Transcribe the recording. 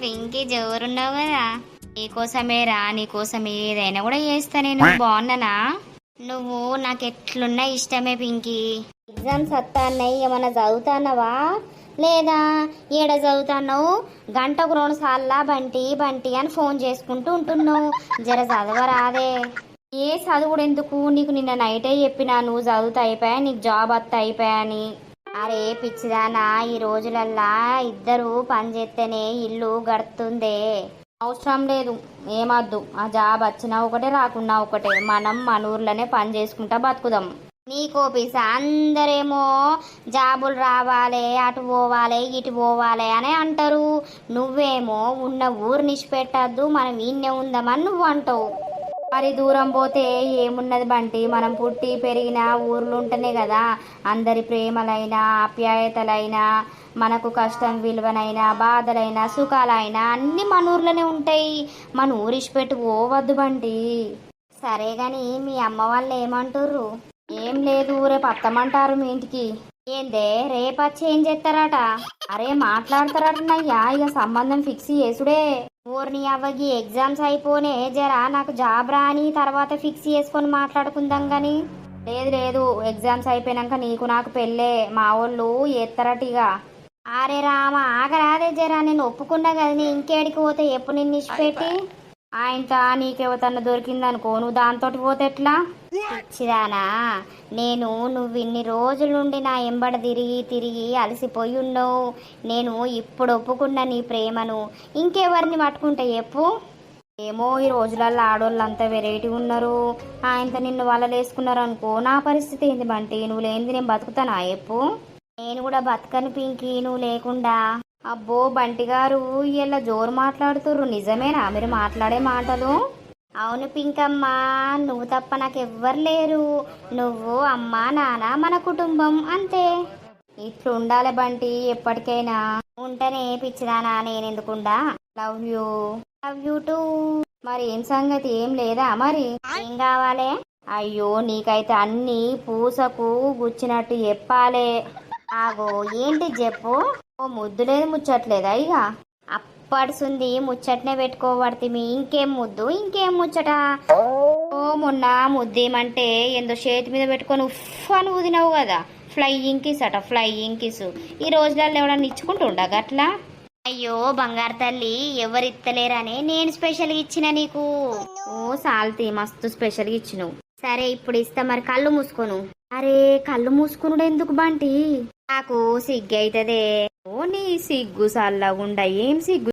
పింకీ జోరున్నావు కదా. నీకోసమే రా, నీకోసం ఏదైనా కూడా చేస్తా నేను. బాగున్నానా? నువ్వు నాకు ఎట్లున్నా ఇష్టమే పింకీ. ఎగ్జామ్స్ వస్తాన్నాయి, ఏమన్నా చదువుతాన్నావా లేదా? ఏడ చదువుతాన్నావు? గంటకు 2 సార్లా బంటి బంటి అని ఫోన్ చేసుకుంటూ ఉంటున్నావు. జర చదవరాదే. ఏ చదువుడు ఎందుకు నీకు? నిన్న నైటే చెప్పినా నువ్వు చదువుతా అయిపోయా, నీకు జాబ్ వస్తా అయిపోయా అని. అరే పిచ్చిదానా, ఈ రోజులల్లా ఇద్దరు పని చేస్తేనే ఇల్లు గడుతుందే. అవసరం లేదు, ఏమద్దు. ఆ జాబ్ వచ్చినా ఒకటే రాకున్నా ఒకటే, మనం మన ఊర్లోనే పని చేసుకుంటా బతుకుదాం. నీకోపిస అందరేమో జాబులు రావాలి, అటు పోవాలి ఇటు పోవాలి అని అంటారు. నువ్వేమో ఉన్న ఊరు నిడిచిపెట్టద్దు, మనం ఈయనే ఉందామని నువ్వు అంటావు. మరి దూరం పోతే ఏమున్నది బంటి? మనం పుట్టి పెరిగిన ఊర్లు ఉంటేనే కదా అందరి ప్రేమలైనా ఆప్యాయతలైనా, మనకు కష్టం విలువనైనా బాధలైనా సుఖాలైనా అన్నీ మన ఊర్లోనే ఉంటాయి. మన ఊరిసిపెట్టి పోవద్దు బంటి. సరే గాని మీ అమ్మ వాళ్ళు ఏమంటుర్రు? ఏం లేదు, రేపు అత్తమంటారు మీ ఇంటికి. ఏందే రేపచ్చి ఏం చేస్తారట? అరే మాట్లాడతారటనయ్యా, ఇక సంబంధం ఫిక్స్ చేసుడే. ఊరిని అవ్వగి ఎగ్జామ్స్ అయిపోనే జరా నాకు జాబ్ రాని తర్వాత ఫిక్స్ చేసుకొని మాట్లాడుకుందాం గాని. లేదు లేదు, ఎగ్జామ్స్ అయిపోయినాక నీకు నాకు పెళ్ళే, మా వాళ్ళు ఎత్తరటిగా. అరే రామ ఆగరాదే జరా, నేను ఒప్పుకున్నా కదా, ఇంకేడికి పోతే ఎప్పుడు నిన్ను ఇచ్చిపెట్టి. ఆయనతో నీకెవతన్న దొరికిందనుకో, నువ్వు దాంతో పోతే ఎట్లా? ఇచ్చిదానా, నువ్వు ఇన్ని రోజుల నుండి నా ఎంబడ తిరిగి తిరిగి అలసిపోయి ఉన్నావు. నేను ఇప్పుడు ఒప్పుకున్న నీ ప్రేమను ఇంకెవరిని పట్టుకుంటా చెప్పు? ఏమో ఈ రోజులలో ఆడోళ్ళంతా వెరైటీ ఉన్నారు. ఆయనతో నిన్ను వలలేసుకున్నారు అనుకో, నా పరిస్థితి ఏంది బంటి? నువ్వు లేనిది నేను బతుకుతానా చెప్పు? నేను కూడా బతకను పింకి నువ్వు లేకుండా. అబ్బో బంటి గారు ఇలా జోరు మాట్లాడుతుర్రు, నిజమేనా మీరు మాట్లాడే మాటలు? అవును పింకమ్మ, నువ్వు తప్ప నాకు ఎవ్వరు లేరు. నువ్వు అమ్మ నాన్న మన కుటుంబం అంతే. ఇట్లు ఉండాలి బంటి ఎప్పటికైనా. ఉంటేనే పిచ్చిదానా, నేనెందుకుండా. Love you. Love you too. మరి ఏం సంగతి, ఏం లేదా మరి? ఏం కావాలి? అయ్యో నీకైతే అన్ని పూసకు గుచ్చినట్టు చెప్పాలే. ఆగో ఏంటి చెప్పు? ఓ ముద్దు లేదు ముచ్చట్లేదా? ఇక అప్పడుసుంది ముచ్చట్నే పెట్టుకోబడితే ఇంకేం ముద్దు ఇంకేం ముచ్చట? ఓ మొన్న ముద్దేమంటే ఎందో చేతి మీద పెట్టుకొని ఉఫ్ అని ఊదినావు కదా, ఫ్లయింగ్ కిస్ అట, ఫ్లయింగ్ కిస్. ఈ రోజులలో ఎవడన్నా ఇచ్చుకుంటుండా గట్లా? అయ్యో బంగారు తల్లి, ఎవరు ఇత్తలేరని నేను స్పెషల్గా ఇచ్చిన నీకు. ఓ సాల్తీ మస్తు స్పెషల్గా ఇచ్చినావు. సరే ఇప్పుడు ఇస్తా, మరి కళ్ళు మూసుకోను. అరే కళ్ళు మూసుకునుడు ఎందుకు బంటి? నాకు సిగ్గు అవుతుందే. ఓ నీ సిగ్గు సల్లగుండా, ఏం సిగ్గు